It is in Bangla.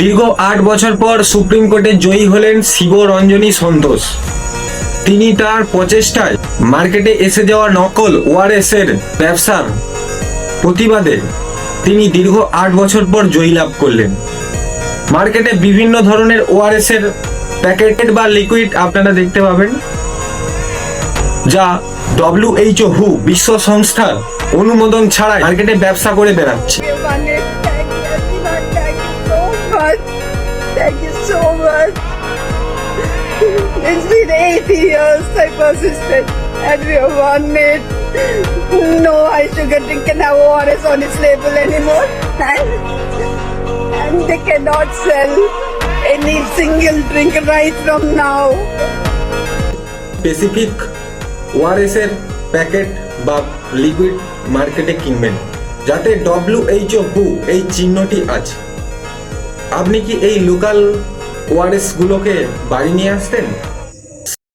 দীর্ঘ ৮ বছর পর সুপ্রিম কোর্টে জয়ী হলেন শিবরঞ্জনী সন্তোষ। তিনি তার প্রচেষ্টায় মার্কেটে এসে যাওয়া নকল ওআরএস এর ব্যবসার প্রতিবাদে তিনি দীর্ঘ ৮ বছর পর জয়ী লাভ করলেন। মার্কেটে বিভিন্ন ধরনের ওআরএস এর প্যাকেটেড বা লিকুইড আপনারা দেখতে পাবেন, যা WHO বিশ্ব সংস্থার অনুমোদন ছাড়াই মার্কেটে ব্যবসা করে বেড়াচ্ছে। Thank you so much. It's been 8 years I persisted and we have won it. No high sugar drink can have ORS on its label anymore. And they cannot sell any single drink right from now. Specific ORS এর প্যাকেট বা লিকুইড মার্কেটে কিনবেন যাতে WHO এই চিহ্নটি আছে। আপনি কি এই লোকাল ওআরএস গুলোকে বাড়ি নিয়ে আসতেন?